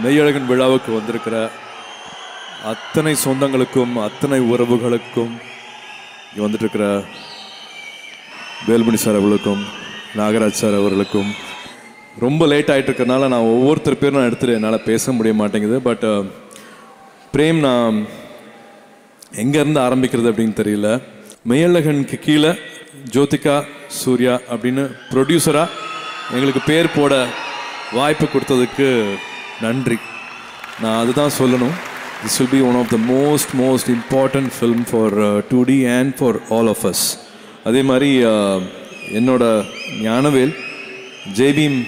மெய்யழகன் விழாவுக்கு வந்திருக்கிற அத்தனை சொந்தங்களுக்கும் அத்தனை உறவுகளுக்கும் இங்கே வந்துட்டுருக்கிற வேல்மணி சார் அவர்களுக்கும் நாகராஜ் சார் அவர்களுக்கும் ரொம்ப லேட் ஆகிட்டு இருக்கிறதுனால நான் ஒவ்வொருத்தர் பேரும் நான் எடுத்துகிட்டு என்னால் பேச முடிய மாட்டேங்குது. பட் பிரேம் நான் எங்கேருந்து ஆரம்பிக்கிறது அப்படின்னு தெரியல. மெய்யழகனுக்கு கீழே ஜோதிகா சூர்யா அப்படின்னு ப்ரொடியூசராக எங்களுக்கு பேர் போட வாய்ப்பு கொடுத்ததுக்கு நன்றி. நான் அதுதான் சொல்லணும். This will be one of the most important film for 2D and for all of us. அதே மாதிரி என்னோட ஞானவேல் ஜெய்பீம்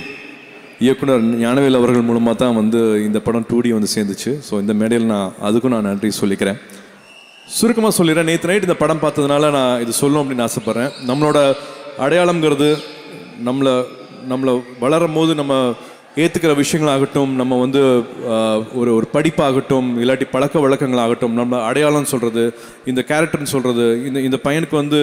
இயக்குனர் ஞானவேல் அவர்கள் மூலமாக தான் வந்து இந்த படம் 2D வந்து சேர்ந்துச்சு. ஸோ இந்த மேடையில் அதுக்கும் நான் நன்றி சொல்லிக்கிறேன். சுருக்கமாக சொல்லிடுறேன். நேற்று நைட் இந்த படம் பார்த்ததுனால நான் இது சொல்லணும் அப்படின்னு ஆசைப்பட்றேன். நம்மளோட அடையாளங்கிறது நம்மளை வளரும் போது நம்ம ஏற்றுக்கிற விஷயங்களாகட்டும், நம்ம வந்து ஒரு படிப்பாகட்டும், இல்லாட்டி பழக்க வழக்கங்களாகட்டும், நம்ம அடையாளம் சொல்கிறது, இந்த கேரக்டர்னு சொல்கிறது, இந்த பையனுக்கு வந்து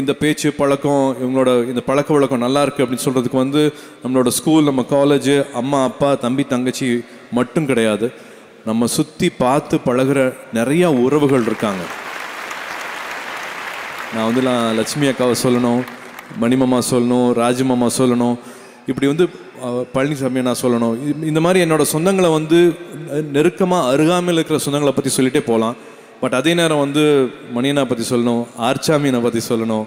இந்த பேச்சு பழக்கம், இவங்களோட இந்த பழக்க வழக்கம் நல்லா இருக்குது அப்படின்னு சொல்கிறதுக்கு வந்து நம்மளோட ஸ்கூல், நம்ம காலேஜு, அம்மா அப்பா தம்பி தங்கச்சி மட்டும் கிடையாது. நம்ம சுற்றி பார்த்து பழகிற நிறையா உறவுகள் இருக்காங்க. நான் வந்து லட்சுமி அக்காவை சொல்லணும், மணிமாமா சொல்லணும், ராஜமாமா சொல்லணும், இப்படி வந்து பழனிசாமியை நான் சொல்லணும். இந்த மாதிரி என்னோடய சொந்தங்களை வந்து நெருக்கமாக அருகாமையில் இருக்கிற சொந்தங்களை பற்றி சொல்லிகிட்டே போகலாம். பட் அதே நேரம் வந்து மணியனை பற்றி சொல்லணும், ஆர்ச்சாமியனை பற்றி சொல்லணும்,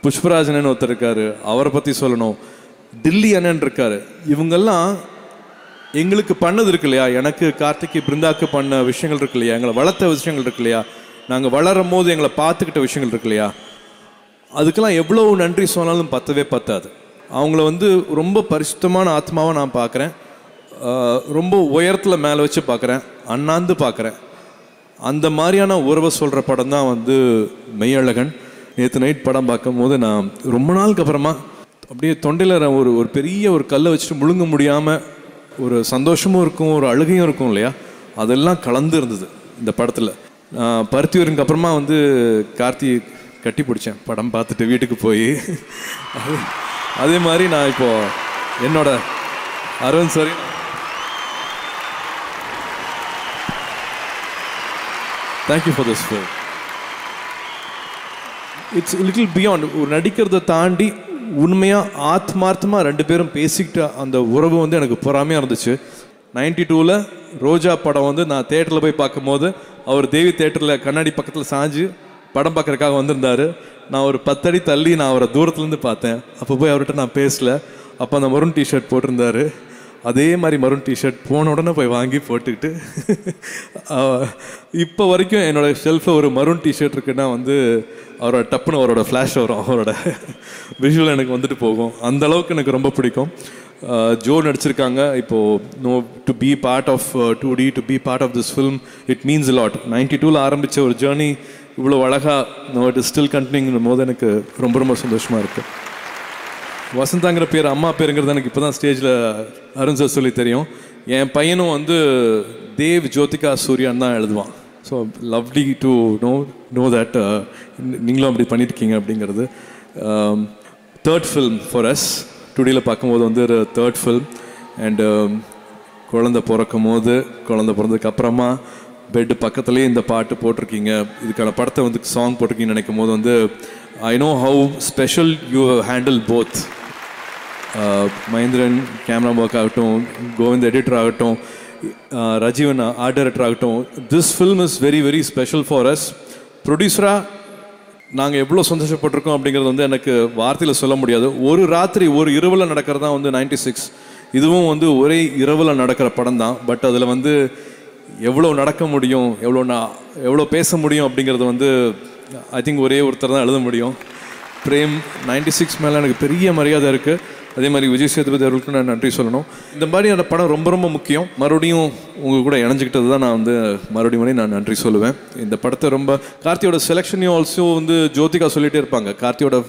புஷ்பராஜனன்னு ஒருத்தர் இருக்கார் அவரை பற்றி சொல்லணும், டில்லி அண்ணன் இருக்கார். இவங்கெல்லாம் எங்களுக்கு பண்ணது இருக்கு இல்லையா, எனக்கு கார்த்திகை பிருந்தாக்கு பண்ண விஷயங்கள் இருக்கு இல்லையா, எங்களை வளர்த்த விஷயங்கள் இருக்கு இல்லையா, நாங்கள் வளரும் போது எங்களை பார்த்துக்கிட்ட விஷயங்கள் இருக்கு இல்லையா, அதுக்கெல்லாம் எவ்வளோ நன்றி சொன்னாலும் பத்தாது. அவங்கள வந்து ரொம்ப பரிசுத்தமான ஆத்மாவை நான் பார்க்குறேன். ரொம்ப உயரத்தில் மேலே வச்சு பார்க்குறேன், அண்ணாந்து பார்க்குறேன். அந்த மாதிரியான உறவை சொல்கிற படம் தான் வந்து மெய்யழகன். நேற்று நைட் படம் பார்க்கும் போது நான் ரொம்ப நாளுக்கு அப்புறமா அப்படியே தொண்டையில் ஒரு பெரிய ஒரு கல்லை வச்சுட்டு முழுங்க முடியாமல் ஒரு சந்தோஷமும் இருக்கும், ஒரு அழுகையும் இருக்கும் இல்லையா, அதெல்லாம் கலந்து இருந்தது இந்த படத்தில். பருத்தியூருக்கு அப்புறமா வந்து கார்த்தி கட்டி பிடிச்சேன் படம் பார்த்துட்டு வீட்டுக்கு போய். அதே மாதிரி நான் இப்போது என்னோட அரவிந்த் சாரி thank you for this film. It's little beyond. ஒரு நடிக்கிறதை தாண்டி உண்மையாக ஆத்மார்த்தமாக ரெண்டு பேரும் பேசிக்கிட்ட அந்த உறவு வந்து எனக்கு பொறாமையாக இருந்துச்சு. 92 ரோஜா படம் வந்து நான் தேட்டரில் போய் பார்க்கும்போது அவர் தேவி தேட்டரில் கண்ணாடி பக்கத்தில் சாஞ்சு படம் பார்க்குறதுக்காக வந்திருந்தார். நான் ஒரு 10 அடி தள்ளி நான் அவரை தூரத்துலேருந்து பார்த்தேன். அப்போ போய் அவர்கிட்ட நான் பேசலை. அப்போ அந்த மரூன் டிஷர்ட் போட்டிருந்தார். அதே மாதிரி மரூன் டிஷர்ட் போன உடனே போய் வாங்கி போட்டுக்கிட்டு இப்போ வரைக்கும் என்னோடய ஷெல்ஃபில் ஒரு மரூன் டிஷர்ட் இருக்குன்னா வந்து அவரோட டப்புன்னு அவரோட ஃப்ளாஷ் வரும், அவரோட விஷுவல் எனக்கு வந்துட்டு போகும். அந்தளவுக்கு எனக்கு ரொம்ப பிடிக்கும். ஜோ நடிச்சிருக்காங்க. இப்போது to be part of 2D, to be part of this film, it means a lot. 92 ஆரம்பித்த ஒரு ஜேர்னி இவ்வளோ அழகாக இட் இஸ் ஸ்டில் கண்டினியூங்கும் போது எனக்கு ரொம்ப சந்தோஷமாக இருக்குது. வசந்தாங்கிற பேர் அம்மா பேருங்கிறது எனக்கு இப்போ தான் ஸ்டேஜில் அருண் சார் சொல்லி தெரியும். என் பையனும் வந்து தேவ் ஜோதிகா சூர்யான்னு தான் எழுதுவான். So lovely to know that நீங்களும் அப்படி பண்ணியிருக்கீங்க அப்படிங்கிறது. Third film for us. 2Dயில் பார்க்கும்போது வந்து ஒரு தேர்ட் ஃபில்ம். அண்டு குழந்தை பிறந்ததுக்கு அப்புறமா பெட்டு பக்கத்துலேயே இந்த பாட்டு போட்டிருக்கீங்க. இதுக்கான படத்தை வந்து சாங் போட்டிருக்கீங்கன்னு நினைக்கும் போது வந்து I know how special you handle both. Mahendran camera work ஆகட்டும், கோவிந்த் எடிட்டர் ஆகட்டும், ரஜீவன் ஆர்ட் டைரக்டர் ஆகட்டும், this film is very special for us. ப்ரொடியூசராக நாங்கள் எவ்வளோ சந்தோஷப்பட்டிருக்கோம் அப்படிங்கிறது வந்து எனக்கு வார்த்தையில் சொல்ல முடியாது. ஒரு ராத்திரி ஒரு இரவில் நடக்கிறது தான் வந்து 96. இதுவும் வந்து ஒரே இரவில் நடக்கிற படம் தான். பட் அதில் வந்து எவ்வளோ நடக்க முடியும், எவ்வளோ பேச முடியும் அப்படிங்கிறது வந்து ஐ திங்க் ஒரே ஒருத்தர் தான் எழுத முடியும். பிரேம் 96 மேலே எனக்கு பெரிய மரியாதை இருக்குது. அதே மாதிரி விஜய் சேதுபதி அவர்களுக்கு நான் நன்றி சொல்லணும். இந்த மாதிரி அந்த படம் ரொம்ப முக்கியம். மறுபடியும் உங்கள் கூட இணைஞ்சிக்கிட்டது தான் நான் வந்து மறுபடியும் நான் நன்றி சொல்லுவேன். இந்த படத்தை கார்த்தியோட செலெக்ஷனையும் ஆல்சோ வந்து ஜோதிகா சொல்லிகிட்டே இருப்பாங்க. கார்த்தியோட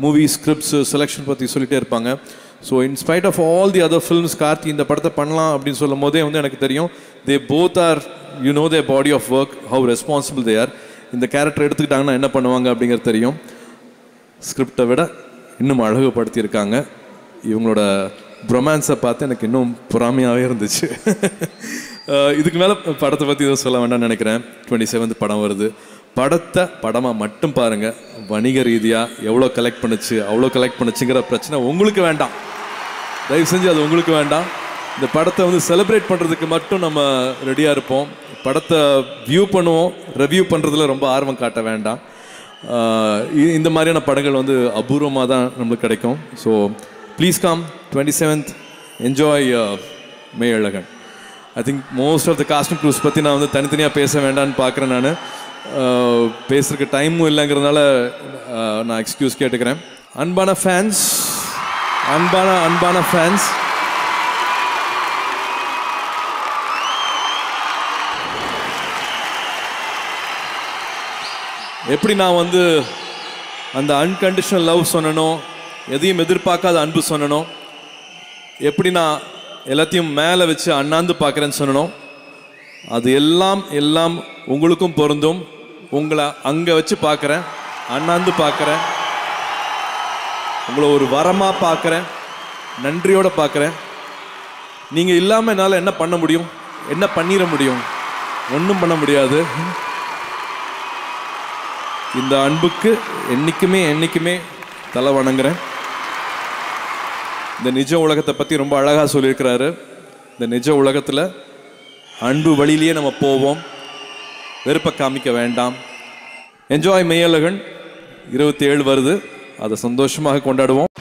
மூவி ஸ்கிரிப்ட்ஸ் செலெக்ஷன் பற்றி சொல்லிகிட்டே இருப்பாங்க. So in spite of all the other films Karthi இந்த படத்தை பண்ணலாம் அப்படின்னு சொல்லும் போதே வந்து எனக்கு தெரியும் they both are their body of work, how responsible they are. இந்த கேரக்டர் எடுத்துக்கிட்டாங்கன்னா என்ன பண்ணுவாங்க அப்படிங்கிறது தெரியும். ஸ்கிரிப்டை விட இன்னும் அழகுபடுத்தியிருக்காங்க. இவங்களோட ரொமான்ஸை பார்த்து எனக்கு இன்னும் பொறாமையாகவே இருந்துச்சு. இதுக்கு மேலே படத்தை பற்றி எதுவும் சொல்ல வேண்டாம்னு நினைக்கிறேன். 27th படம் வருது. படத்தை படமாக மட்டும் பாருங்கள். வணிக ரீதியாக எவ்வளோ கலெக்ட் பண்ணுச்சு அவ்வளோ கலெக்ட் பண்ணுச்சுங்கிற பிரச்சனை உங்களுக்கு வேண்டாம். தயவு செஞ்சு அது உங்களுக்கு வேண்டாம். இந்த படத்தை வந்து செலிப்ரேட் பண்ணுறதுக்கு மட்டும் நம்ம ரெடியாக இருப்போம். படத்தை வியூ பண்ணுவோம், ரிவ்யூ பண்ணுறதுல ரொம்ப ஆர்வம் காட்ட வேண்டாம். இந்த மாதிரியான படங்கள் வந்து அபூர்வமாக தான் நம்மளுக்கு கிடைக்கும். So please come 27th, enjoy Meiyazhagan. I think most of the cast and crews பற்றி நான் வந்து தனித்தனியாக பேச வேண்டான்னு பார்க்குறேன். நான் பேசுறதுக்கு டைமும் இல்லைங்கிறதுனால நான் எக்ஸ்கியூஸ் கேட்டுக்கிறேன். அன்பான ஃபேன்ஸ், அன்பான ஃபேன்ஸ், எப்படி நான் வந்து அந்த அன்கண்டிஷனல் லவ் சொன்னனோ, எதையும் எதிர்பார்க்காத அன்பு சொன்னனோ, எப்படி நான் எல்லாத்தையும் மேலே வச்சு அண்ணாந்து பார்க்குறேன்னு சொன்னனோ, அது எல்லாம் உங்களுக்கும் பொருந்தும். உங்களை அங்கே வச்சு பார்க்குறேன், அண்ணாந்து பார்க்குறேன், உங்களை ஒரு வரமாக பார்க்குறேன், நன்றியோடு பார்க்குறேன். நீங்கள் இல்லாமல் என்னால் என்ன பண்ண முடியும்? என்ன பண்ணிட முடியும்? ஒன்றும் பண்ண முடியாது. இந்த அன்புக்கு என்றைக்குமே தலை வணங்குறேன். இந்த நிஜ உலகத்தை பற்றி ரொம்ப அழகாக சொல்லியிருக்கிறாரு. இந்த நிஜ உலகத்தில் அன்பு வழியிலேயே நம்ம போவோம், வெறுப்பை காமிக்க வேண்டாம். என்ஜாய் மெய்யழகன் 27 வருது, அதை சந்தோஷமாக கொண்டாடுவோம்.